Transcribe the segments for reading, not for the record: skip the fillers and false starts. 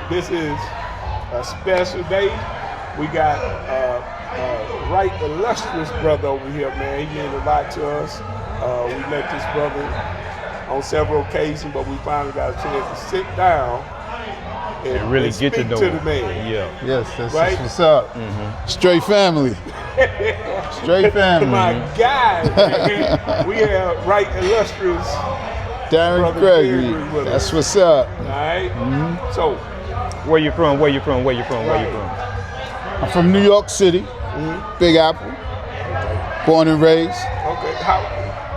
This is a special day. We got right illustrious brother over here, man. He meant a lot to us. We met this brother on several occasions, but we finally got a chance to sit down and really and get to speak know to him. the man. Yeah. Yes, that's Right? what's up. Straight family. Straight family. My guy, man. We have right illustrious Darren brother Gregory. with That's us. what's up. All right. So, Where you from? Where you from? Where you from? Where you Right. from? I'm from New York City, Big Apple. Born and raised. okay,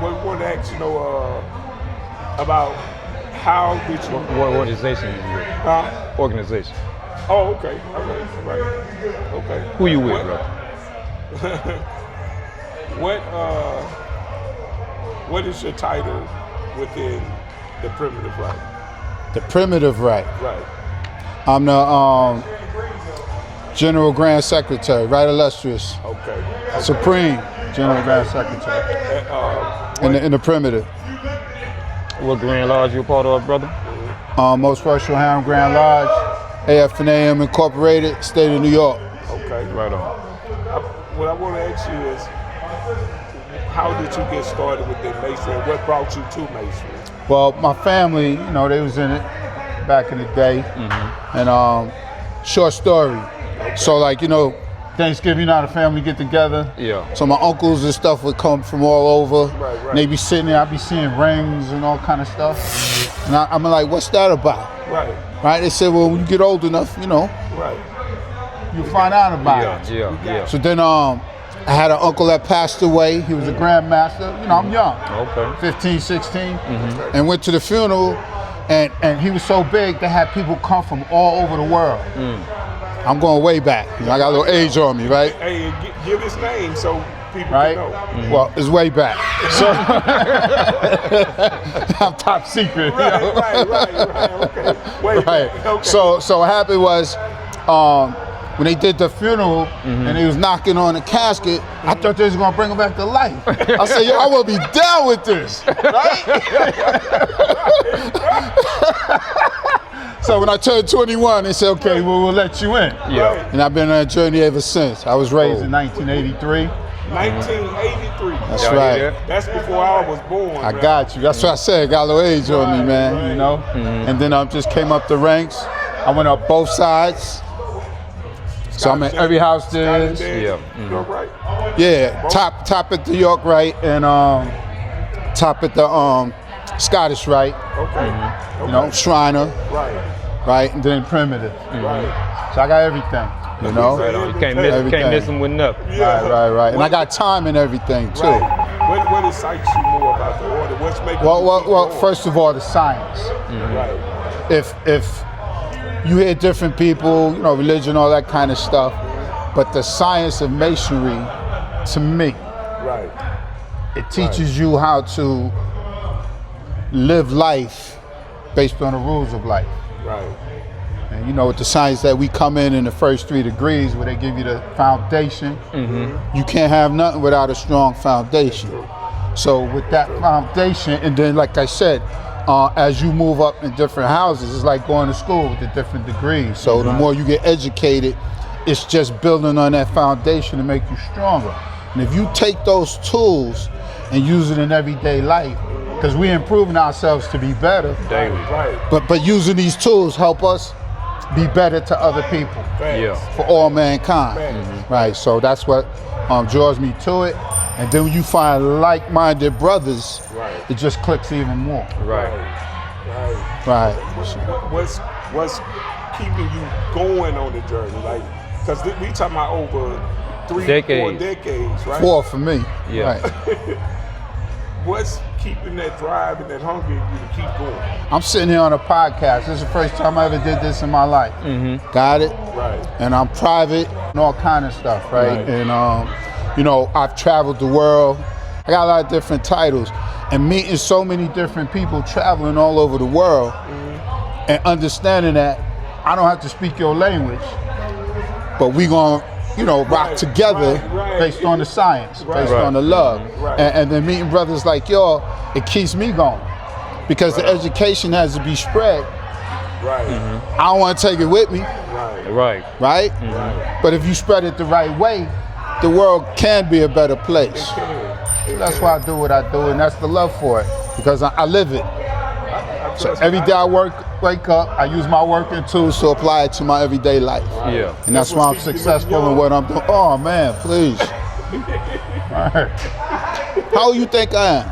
we want to ask about how did you? What organization you with? Huh? Organization. Oh, okay. All right. Okay. Who you with, bro? What is your title within the primitive right? The primitive right. Right. I'm the General Grand Secretary, right illustrious. Okay. Supreme General Grand Secretary in the primitive. What Grand Lodge you a part of, brother? Most Worshipful Harem Grand Lodge, AF&AM Incorporated, State of New York. Okay. Right on. What I want to ask you is, how did you get started within Masonry, and what brought you to Masonry? Well, my family, they was in it back in the day, and short story. So Thanksgiving, the family get together. Yeah. So my uncles and stuff would come from all over. Right. And they be sitting there, I'd be seeing rings and all kind of stuff. And I'm like, what's that about? Right. Right? They said, well, when you get old enough, Right. you'll find out about it. Yeah. So then I had an uncle that passed away. He was a grandmaster. I'm young. Okay. 15, 16. And went to the funeral, and he was so big they had people come from all over the world. I'm going way back. I got a little age on me, right? Hey, give his name so people Right? can know. Well, it's way back. So I'm top secret. Right. Okay. Wait. Right. Okay. So what happened was, when they did the funeral and they was knocking on the casket, I thought they was gonna bring him back to life. I said, yo, I will be down with this, right? So when I turned 21, they said, okay, well, we'll let you in. Yeah. And I've been on that journey ever since. I was raised in 1983. 1983. That's Y'all right. hear That's before I was born. I man. got you. That's what I said. Got a little age on me, man. Right. And then I just came up the ranks. I went up both sides. So I'm in every house there is. Yeah. You're right. Yeah, top at the York right and top at the Scottish right. Okay. Shriner, Right. and then primitive. Right. So I got everything. Right on. You can't miss them with nothing. Right. And I got time and everything too. Right. What excites you more about the order? What's making you keep Well, going? first of all, the science. Right. If you hear different people, religion, all that kind of stuff, but the science of masonry, to me, Right. it teaches you how to live life based on the rules of life. Right. And with the science that we come in the first 3 degrees where they give you the foundation, you can't have nothing without a strong foundation. So with that foundation, and then like I said, as you move up in different houses, it's like going to school with the different degrees. So the more you get educated, it's just building on that foundation to make you stronger. And if you take those tools and use it in everyday life, because we're improving ourselves to be better, Daily. Right. but using these tools help us be better to other people, Yeah. for all mankind. Right, so that's what draws me to it. And then when you find like-minded brothers, Right. it just clicks even more. Right. Right. Right. What's keeping you going on the journey? Like, because we talking about over 3-4 decades, right? 4 for me. Yeah. Right. What's keeping that drive and that hunger in you to keep going? I'm sitting here on a podcast. This is the first time I ever did this in my life. Got it? Right. And I'm private and all kind of stuff, right? Right. And I've traveled the world. I got a lot of different titles, and meeting so many different people traveling all over the world, and understanding that I don't have to speak your language, but we gonna rock together based on the science, based on the love. And then meeting brothers like y'all, it keeps me going. Because the education has to be spread Right. I don't want to take it with me, Right. right? But if you spread it the right way, the world can be a better place. So that's why I do what I do, and that's the love for it, because I live it. So every day I wake up, I use my working tools to apply it to my everyday life. Yeah. And that's why I'm successful in what I'm doing. Oh man, please. All right. How you think I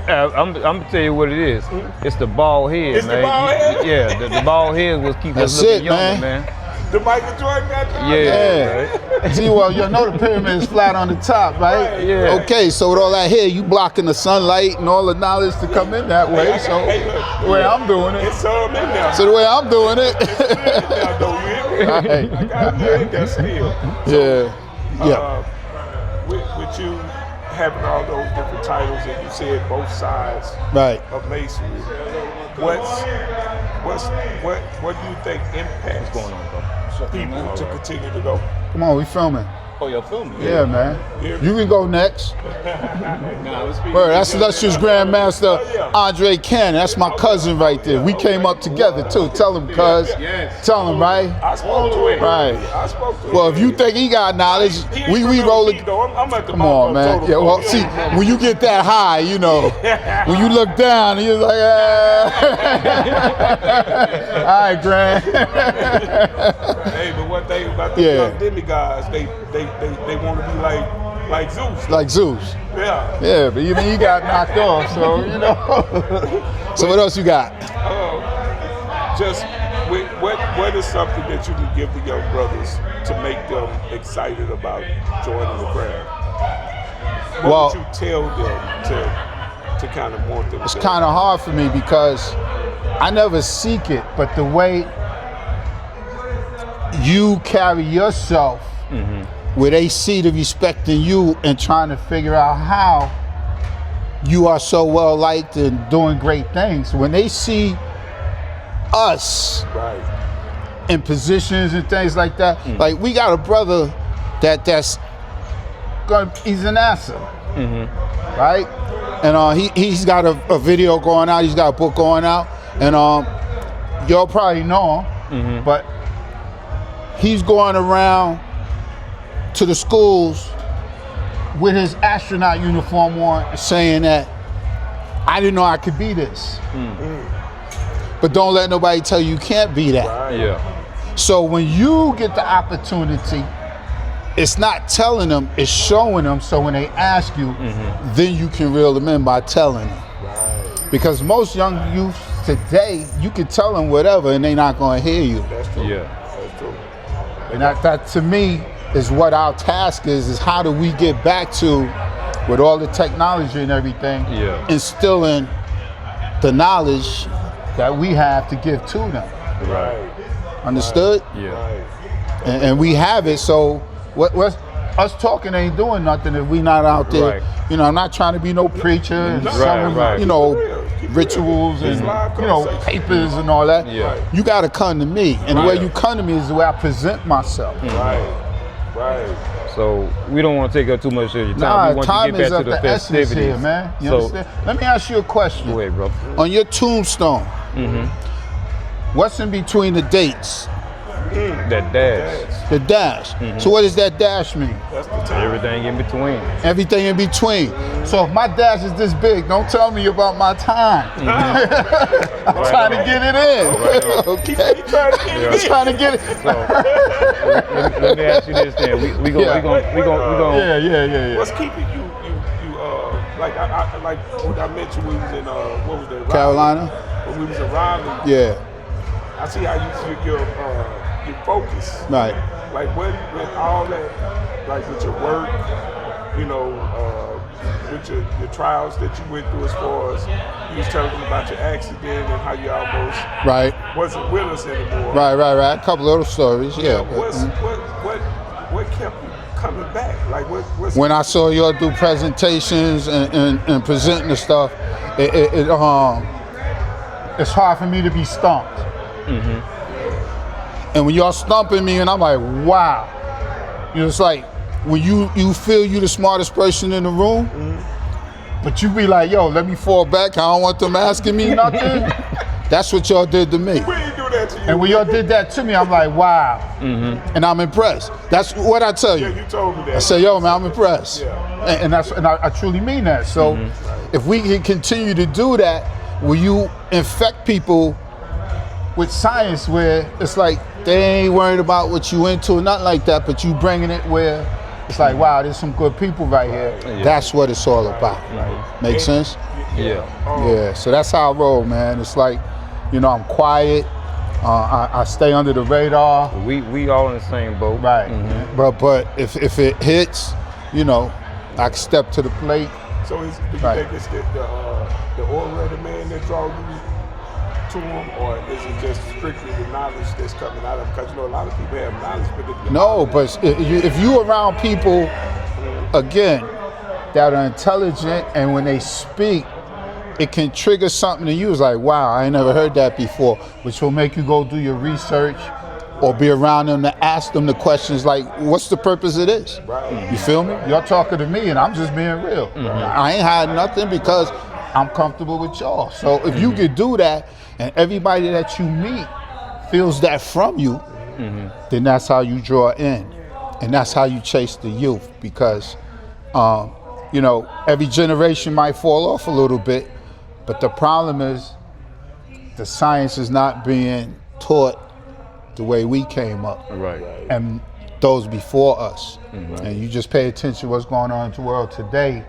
am? I'm gonna tell you what it is. It's the bald head, It's man. the bald head? Yeah, the bald head will keep That's us looking it, younger, man. man. The Michael Jordan got you? Yeah. Right. See, well, you know the pyramid is flat on the top, right? Yeah. Okay, so with all that hair, you blocking the sunlight and all the knowledge to come in that way. So the way I'm doing it. It's some in there. So the way I'm doing it. Now, though, you hear me? Right. I got that still. Yeah. With you having all those different titles, and you said both sides Right. of Masonry, what do you think impacts What's going on, bro? people to continue to go? Come on, we filming. Oh, you're filming? Yeah, man. Yeah. You can go next. Nah, let's speak. Word, that's Illustrious Grandmaster Andre Cannon. That's my cousin right there. We came up together too. Tell him, cuz. Tell him, right? I spoke to him. Right. I spoke to him. Well, if you think he got knowledge, we roll it. I'm at the Come on, man. Yeah, well, see, when you get that high, you know, when you look down, and you're like, all right, Grand. Hey, but one thing about the young demigods, they want to be like Zeus. Like Zeus. Yeah. Yeah, but even he got knocked off, so, you know. So what else you got? Just what is something that you can give the young brothers to make them excited about joining the craft? What would you tell them to kind of want them It's to? kind of hard for me because I never seek it, but the way you carry yourself, where they see the respect in you and trying to figure out how you are so well liked and doing great things. When they see us in positions and things like that, like we got a brother that's he's an NASA, right? And he's got a video going out, he's got a book going out, and y'all probably know him, but he's going around to the schools with his astronaut uniform on, saying that I didn't know I could be this. But don't let nobody tell you can't be that. Yeah. So when you get the opportunity, it's not telling them, it's showing them. So when they ask you, then you can reel them in by telling them. Because most young youth today, you can tell them whatever and they're not going to hear you. That's true. Yeah. That's true. And that to me is what our task is how do we get back to, with all the technology and everything, instilling the knowledge that we have to give to them. Right. Understood? Yeah. And we have it, so what's us talking ain't doing nothing if we not out there. You know, I'm not trying to be no preacher and selling, you know, rituals and, you know, papers and all that. You got to come to me. And the way you come to me is the way I present myself. Right. So we don't want to take up too much of your time. Nah, We want time to get is back of to the the essence festivities. here, man. You understand? Let me ask you a question. Go ahead, bro. On your tombstone, what's in between the dates? That dash. The dash. So what does that dash mean? That's the time. Everything in between. Everything in between. So if my dash is this big, don't tell me about my time. I'm trying to get it in. Okay? I'm trying to get it. So let me ask you this then. We gonna. Yeah. What's keeping you like I like what I mentioned we was in what was that? Carolina? When we was in Raleigh. Yeah. I see how your focus. Right. Like with all that, like with your work, you know, with your trials that you went through, as far as you was telling them about your accident and how you almost wasn't with us anymore. Right. A couple little stories, yeah. What kept you coming back? Like what's when I saw y'all do presentations and presenting the stuff, it's hard for me to be stumped. And when y'all stumping me, and I'm like, wow. You know, it's like when you feel you the smartest person in the room, but you be like, yo, let me fall back. I don't want them asking me nothing. That's what y'all did to me. We ain't do that to you. And when y'all did that to me, I'm like, wow. And I'm impressed. That's what I tell you. Yeah, you told me that. I say, yo, man, I'm impressed. Yeah. And I truly mean that. So if we can continue to do that, will you infect people with science where it's like they ain't worried about what you into or nothing like that, but you bringing it where it's like, wow, there's some good people right here. That's what it's all about. Make sense? Yeah. Yeah, so that's how I roll, man. It's like, you know, I'm quiet. I stay under the radar. We all in the same boat. Right. But if it hits, you know, I can step to the plate. So do you think it's the orator man that draw you to him, or is it just strictly the knowledge that's coming out of him? Because you know a lot of people have knowledge, but No, but if you around people, again, that are intelligent, and when they speak, it can trigger something in you. It's like, wow, I ain't never heard that before, which will make you go do your research or be around them to ask them the questions like, what's the purpose of this? Right. You feel me? Y'all talking to me and I'm just being real. I ain't hiding nothing because I'm comfortable with y'all. So if you could do that and everybody that you meet feels that from you, then that's how you draw in. And that's how you chase the youth, because you know, every generation might fall off a little bit, but the problem is the science is not being taught the way we came up. Right. And those before us. And you just pay attention to what's going on in the world today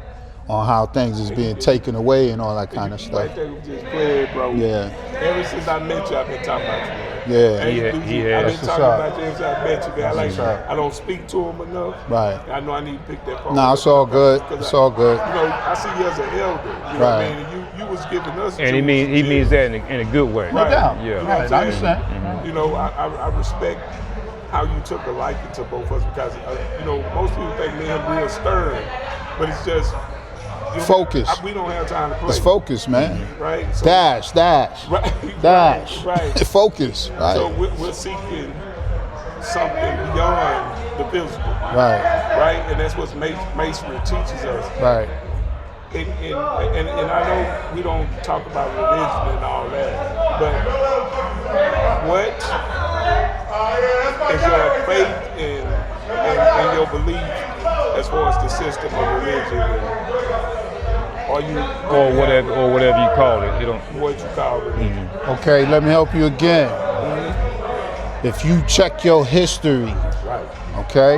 on how things is being taken away and all that kind of stuff. Right there, we just played, bro. Yeah. Ever since I met you, I've been talking about you, man. Yeah. He I've has. been talking about you ever since I met you, man. That's what's up. I don't speak to him enough. Right. I know I need to pick that phone. Nah, it's all good. It's all good. You know, I see you as an elder. You know what I mean? You was giving us. And he means that in a good way. No doubt. Yeah. Right, I understand. You know, I respect how you took a liking to both of us, because you know, most people think me and him real stern, but it's just Focus. We don't have time to play. It's focus, man. Right. So, Dash. Right. Dash. Right. Focus. Right. So we're seeking something beyond the physical. Right. Right. And that's what Masonry teaches us. Right. And I know we don't talk about religion and all that, but what is your faith in your belief as far as the system of religion? Or whatever you call it. You don't. What you call religion? Okay, let me help you again. If you check your history, Right. okay?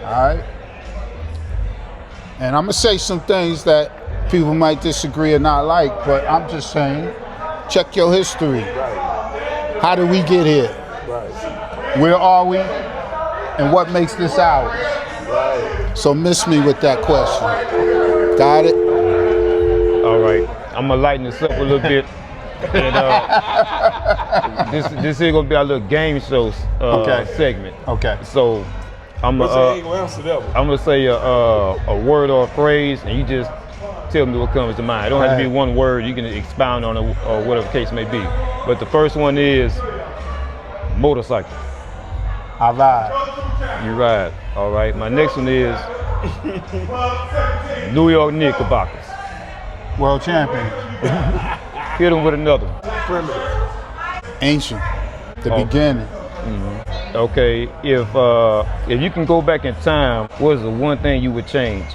All right? And I'm gonna say some things that people might disagree or not like, but I'm just saying, check your history. Right. How did we get here? Right. Where are we? And what makes this ours? Right. So miss me with that question. Got it? All right. I'm gonna lighten this up a little bit. And this is gonna be our little game show segment. Okay. So I'm gonna say a word or a phrase, and you just tell me what comes to mind. It don't have to be one word. You can expound on it or whatever the case may be. But the first one is motorcycle. I ride. You ride. All right. My next one is New York Knickerbockers. World champion. Hit them with another one. Primitive. Ancient. The beginning. Okay, if you can go back in time, what is the one thing you would change?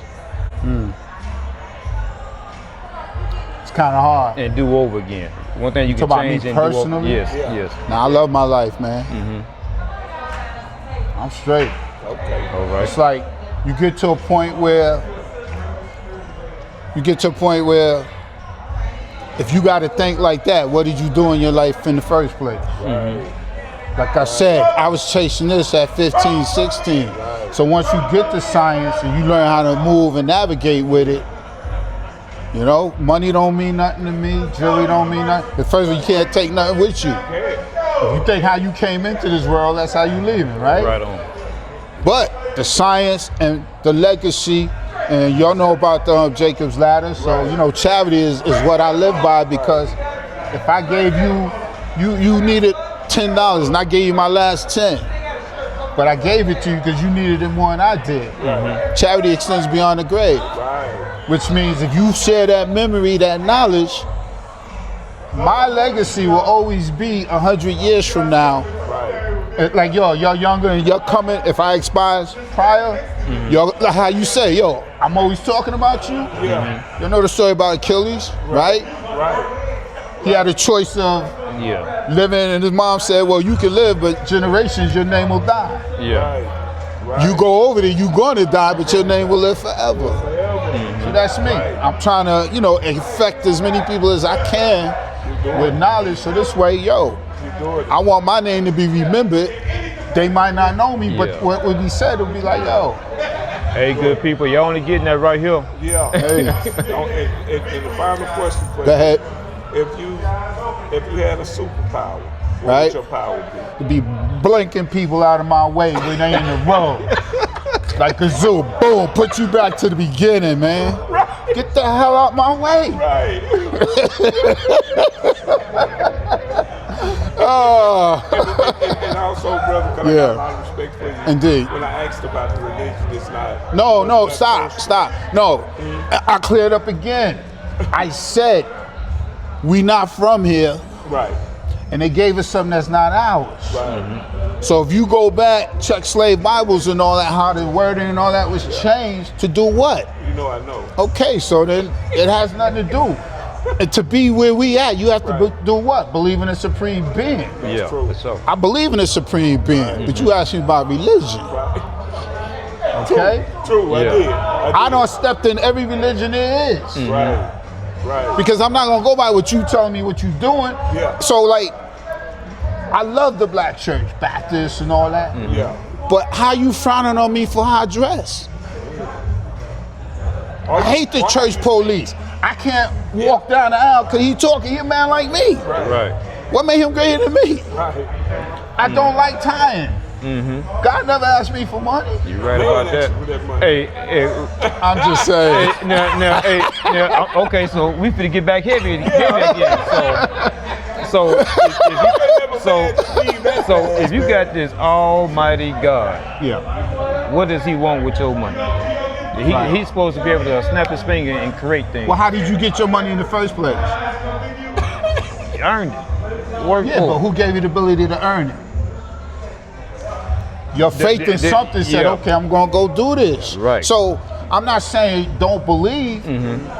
It's kind of hard. And do over again. One thing you can Talk about change me and do over. personally? Yes, Yeah. yes. Now I love my life, man. I'm straight. Okay. All right. It's like you get to a point where if you got to think like that, what did you do in your life in the first place? Like I said, I was chasing this at 15, 16. So once you get the science and you learn how to move and navigate with it, you know, money don't mean nothing to me, jewelry don't mean nothing. At first, you can't take nothing with you. If you think how you came into this world, that's how you leaving, right? Right on. But the science and the legacy, and y'all know about the Jacob's Ladder, so you know charity is what I live by, because if I gave you needed $10 and I gave you my last 10, but I gave it to you because you needed it more than I did. Charity extends beyond the grave, Right. which means if you share that memory, that knowledge, my legacy will always be 100 years from now. Right. Like, y'all younger and y'all coming, if I expires prior, y'all, like how you say, yo, I'm always talking about you. Yeah. You know the story about Achilles, right? Right. He had a choice of living, and his mom said, well, you can live, but generations, your name will die. Right. You go over there, you're gonna die, but your name will live forever. So that's me. I'm trying to, you know, affect as many people as I can with knowledge. So this way, yo, I want my name to be remembered. They might not know me, but what would be said would be like, yo. Hey, good people, y'all only getting that right here. Yeah. Hey. And the final question for you. Go ahead. If you had a superpower, what Right. would your power be? To be blinking people out of my way when they in the road. Like a zoo, boom, put you back to the beginning, man. Right. Get the hell out my way. Right. And also, brother, because I got a lot of respect for you. Indeed. When I asked about the religion, it's not. No, stop. No, I cleared up again. I said, we not from here, Right. and they gave us something that's not ours. Right. So if you go back, check slave Bibles and all that, how the wording and all that was changed to do what? You know I know. Okay, so then it has nothing to do. And to be where we at, you have to do what? Believe in a supreme being. Yeah, true. for sure. I believe in a supreme being, but you asked me about religion. Right. Okay? True, I Yeah. did. I done stepped in every religion there is. Right. Right. Because I'm not gonna go by what you telling me what you doing. Yeah. So like, I love the black church, Baptist and all that. Yeah. But how you frowning on me for how I dress? I hate the church police. I can't walk down the aisle because he talking, he a man like me. Right. What made him greater than me? Right. I don't like tying. God never asked me for money. You right Lord about asked you for that money. Hey, I'm just saying. now, okay, so we finna get back heavy again. So if you got this almighty God, Yeah. what does he want with your money? He's supposed to be able to snap his finger and create things. Well, how did you get your money in the first place? He earned it. Worked Yeah, for but it. who gave you the ability to earn it? Your faith in something said, okay, I'm gonna go do this. Right. So I'm not saying don't believe.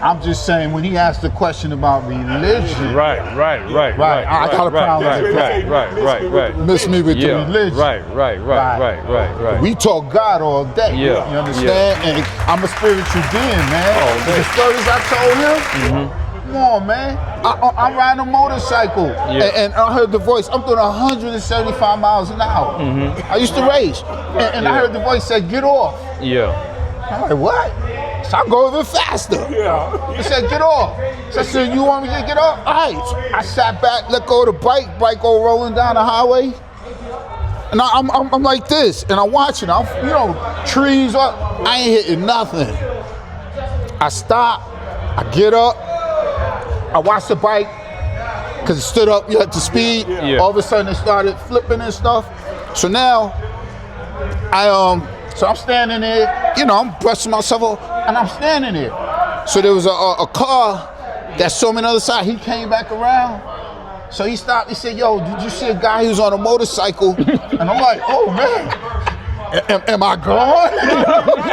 I'm just saying when he asked the question about religion, Right. I got a problem with that. Right. Miss me with the religion. Right. We talk God all day. Yeah. You understand? And I'm a spiritual being, man. Oh, The stories I told him. Come on, man. I'm riding a motorcycle, and I heard the voice. I'm doing 175 miles an hour. I used to race, and I heard the voice say, "Get off." Yeah. I'm like, what? So I go even faster. Yeah. He said, "Get off." So I said, "You want me to get off?" All right. So I sat back, let go of the bike go rolling down the highway, and I'm like this, and I'm watching. Trees up. I ain't hitting nothing. I stop. I get up. I watched the bike because it stood up at the speed. Yeah. All of a sudden it started flipping and stuff. So now so I'm standing there, I'm brushing myself off, and I'm standing there. So there was a car that saw me on the other side. He came back around. So he stopped. He said, "Yo, did you see a guy who was on a motorcycle?" And I'm like, "Oh man, am I gone?"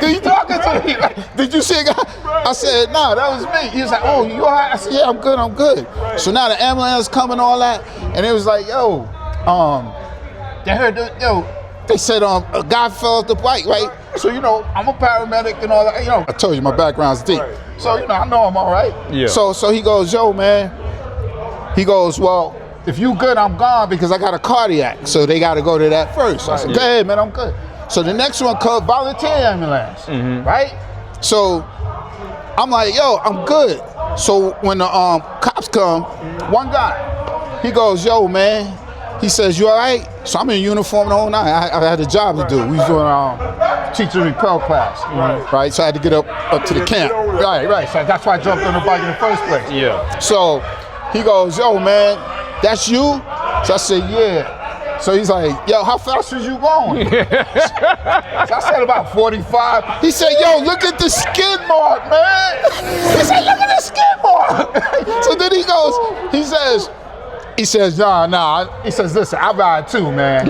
He talking to me. Like, did you see a guy? I said, "No, that was me." He was like, "Oh, you all right?" I said, "Yeah, I'm good." So now the ambulance coming, all that, and it was like, "Yo, they heard they said a guy fell off the bike, right?" So I'm a paramedic and all that. I told you my background's deep, so I know I'm all right. Yeah. So he goes, "Yo, man." He goes, "Well, if you good, I'm gone because I got a cardiac, so they got to go to that first." I said, "Go ahead, man, I'm good." So the next one called volunteer ambulance, right? So I'm like, "Yo, I'm good." So when the cops come, one guy, he goes, "Yo, man," he says, "You all right?" So I'm in uniform the whole night. I had a job to do. We was doing teacher repel class, right? So I had to get up to the camp, right. So that's why I jumped on the bike in the first place. Yeah. So he goes, "Yo, man, that's you?" So I said, "Yeah." So he's like, "Yo, how fast was you going?" So I said about 45. He said, "Yo, look at the skid mark, man." He said, "Look at the skid mark." So then he says, He says, nah. He says, listen, I ride too, man.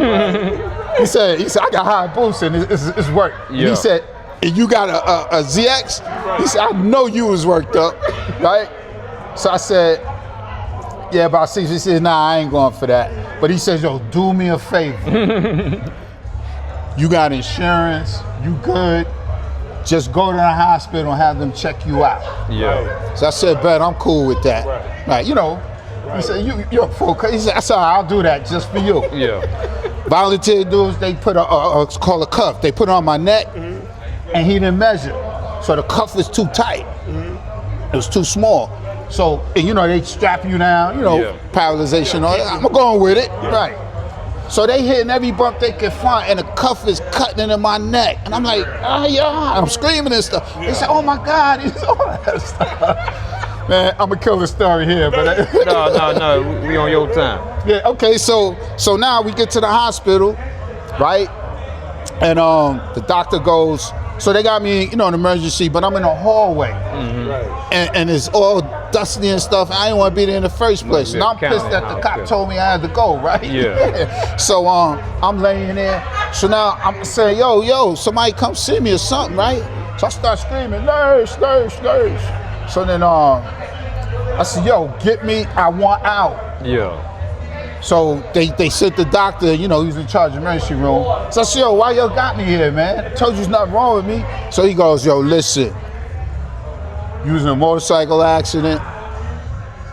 He said, I got high boots and it's work. Yeah. And he said, and you got a ZX? He said, I know you was worked up, right? So I said, yeah, about 6. He said, nah, I ain't going for that. But he says, yo, do me a favor. You got insurance, you good. Just go to the hospital and have them check you out. Yeah. So I said, bet, I'm cool with that. Right, you know. He said, you're full. He said, I said, I'll do that just for you. Yeah. Volunteer dudes, they put it's called a cuff. They put it on my neck, and he didn't measure. So the cuff was too tight. It was too small. So, and you know, they strap you down, you know, paralyzation. I'm going with it, right. So they hitting every bump they can find, and the cuff is cutting into my neck. And I'm like, I'm screaming and stuff. They said, oh my God, he's all that stuff. Man, I'm gonna kill the story here, but no, we on your time. Yeah, okay, so now we get to the hospital, right? And the doctor goes, so they got me, you know, in emergency, but I'm in a hallway. And it's all dusty and stuff. I didn't want to be there in the first place. And I'm pissed that the cop told me I had to go, right? Yeah. So I'm laying there. So now I'm saying, yo, somebody come see me or something, right? So I start screaming, nurse. So then I said, yo, get me, I want out. Yeah. So they sent the doctor, you know, he's in charge of the emergency room. So I said, yo, why y'all got me here, man? I told you there's nothing wrong with me. So he goes, yo, listen, you was in a motorcycle accident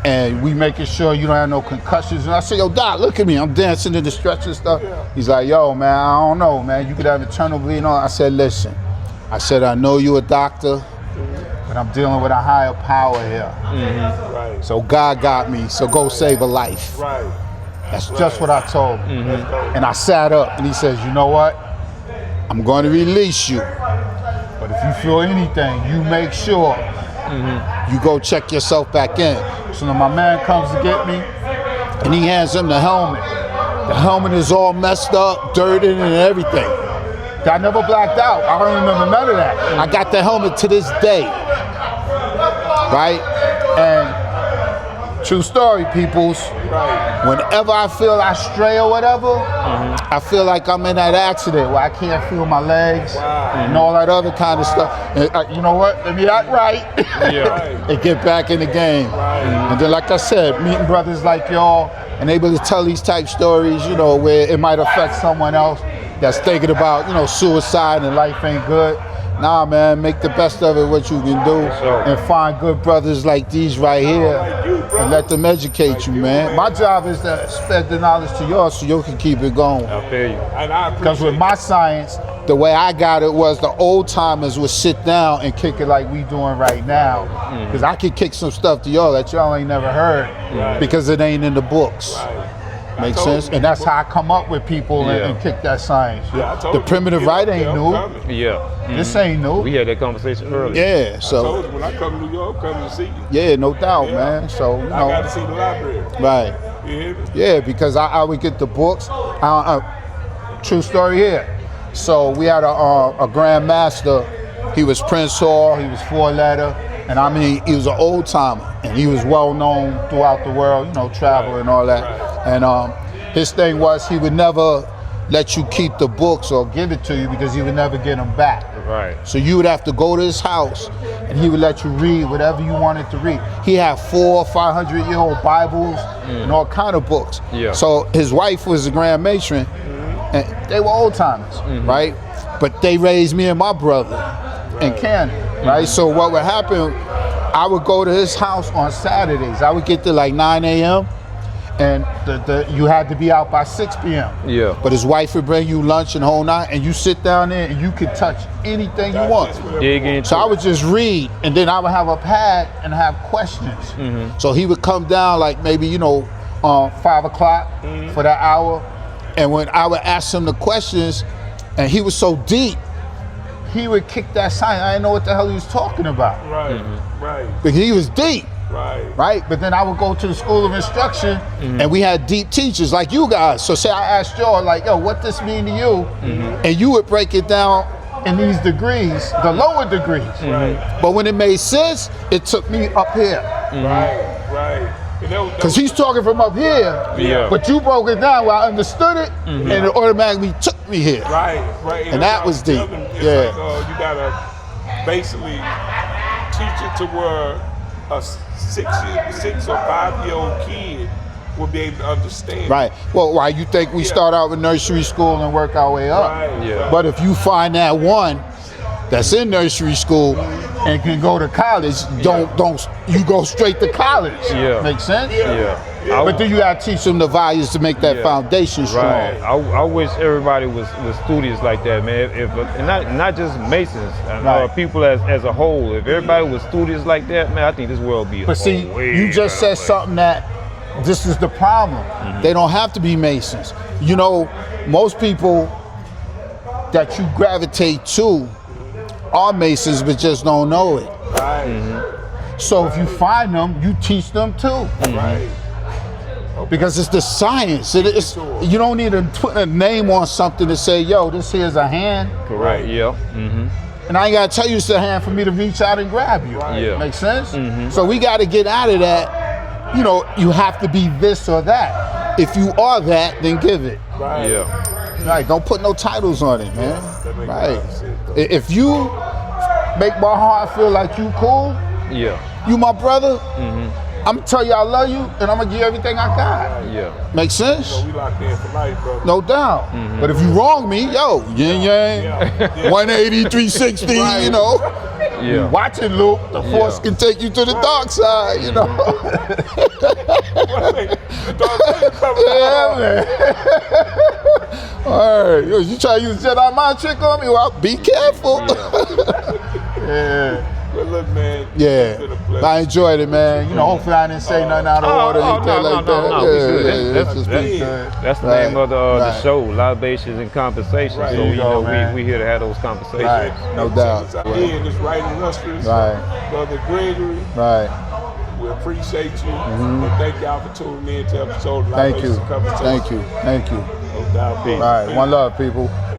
and we making sure you don't have no concussions. And I said, yo, doc, look at me, I'm dancing in the stretcher and stuff. He's like, yo, man, I don't know, man. You could have internal bleeding on. I said, listen, I know you a doctor, but I'm dealing with a higher power here. Right. So God got me, so go save a life. Right. That's just what I told him. And I sat up and he says, you know what? I'm going to release you. But if you feel anything, you make sure you go check yourself back in. So then my man comes to get me and he hands him the helmet. The helmet is all messed up, dirty and everything. I never blacked out. I don't remember none of that. I got the helmet to this day. Right? And true story, peoples. Whenever I feel I stray or whatever, I feel like I'm in that accident where I can't feel my legs and all that other kind of stuff. And, you know what? Let me act right and get back in the game. And then, like I said, meeting brothers like y'all and able to tell these type stories, you know, where it might affect someone else that's thinking about, you know, suicide and life ain't good. Nah, man, make the best of it, what you can do, and find good brothers like these right here, and let them educate you, man. My job is to spread the knowledge to yours so you can keep it going. I feel you. Because with my science, the way I got it was the old timers would sit down and kick it like we doing right now. Because I could kick some stuff to y'all that y'all ain't never heard because it ain't in the books. Make sense? And that's how I come up with people and kick that science. The primitive right ain't new. This ain't new. We had that conversation earlier. Yeah, so. I told you when I come to New York, come to see you. Yeah, no doubt, man. So, you know. I got to see the library. Right. You hear me? Yeah, because I would get the books. True story here. So we had a Grand Master. He was Prince Hall. He was 4-letter. And I mean, he was an old timer. And he was well known throughout the world, you know, travel and all that. And his thing was he would never let you keep the books or give it to you because he would never get them back. Right. So you would have to go to his house and he would let you read whatever you wanted to read. He had 400- or 500-year-old Bibles and all kind of books. Yeah. So his wife was a Grand Matron and they were old timers, right? But they raised me and my brother in Canada, right? So what would happen, I would go to his house on Saturdays. I would get there like 9 a.m. and you had to be out by 6 p.m. Yeah. But his wife would bring you lunch and whole night, and you sit down there and you could touch anything you want. So I would just read, and then I would have a pad and have questions. So he would come down like maybe, you know, 5 o'clock for that hour, and when I would ask him the questions, and he was so deep, he would kick that sign. I didn't know what the hell he was talking about. Right. Because he was deep. Right. But then I would go to the school of instruction and we had deep teachers like you guys. So say I asked y'all like, yo, what this mean to you? And you would break it down in these degrees, the lower degrees. But when it made sense, it took me up here. Right. Because he's talking from up here, but you broke it down where I understood it, and it automatically took me here. Right. And that was deep. It's like, you gotta basically teach it to where a 6 or 5-year-old kid will be able to understand. Right. Well, why you think we start out with nursery school and work our way up? Right. Yeah. But if you find that one that's in nursery school and can go to college, don't you go straight to college? Yeah. Make sense? Yeah. But then you gotta teach them the values to make that foundation strong. Right. I wish everybody was studious like that, man. And not just Masons, people as a whole. If everybody was studious like that, man, I think this world would be. But see, you just said something that this is the problem. They don't have to be Masons. You know, most people that you gravitate to are Masons, but just don't know it. Right. So if you find them, you teach them too. Right. Because it's the science. You don't need to put a name on something to say, yo, this here's a hand. Correct. Yeah. And I ain't gotta tell you it's a hand for me to reach out and grab you. Right. Yeah. Make sense? So we gotta get out of that. You know, you have to be this or that. If you are that, then give it. Right. Yeah. Right, don't put no titles on it, man. That makes Right. a lot of sense, though. If you make my heart feel like you cool, Yeah. you my brother, I'm gonna tell you I love you, and I'm gonna give you everything I got. Yeah. Make sense? So we locked in for life, brother. No doubt. But if you wrong me, yo, yin yang, Yeah. 180, 360, you know. Yeah. Watch it, Luke. The force can take you to the dark side, you know. Yeah, man. All right, yo, you try to use Jedi mind trick on me? Well, be careful. Yeah. But look, man. Yeah, It's been a pleasure. I enjoyed it, man. You know, hopefully I didn't say nothing out of order, anything like that. No, we good. Yeah, That's just the been good. That's the Right, name of the right. show, Libations and Conversations. Right. So There you you go, know, man. we here to have those conversations. Right, no doubt. Yeah, and it's right illustrious. Right. Brother Gregory, Right. we appreciate you. And thank y'all for tuning in to episode of Thank you. Libations and Conversations. Thank you. Thank you. No doubt. All right. One love, people.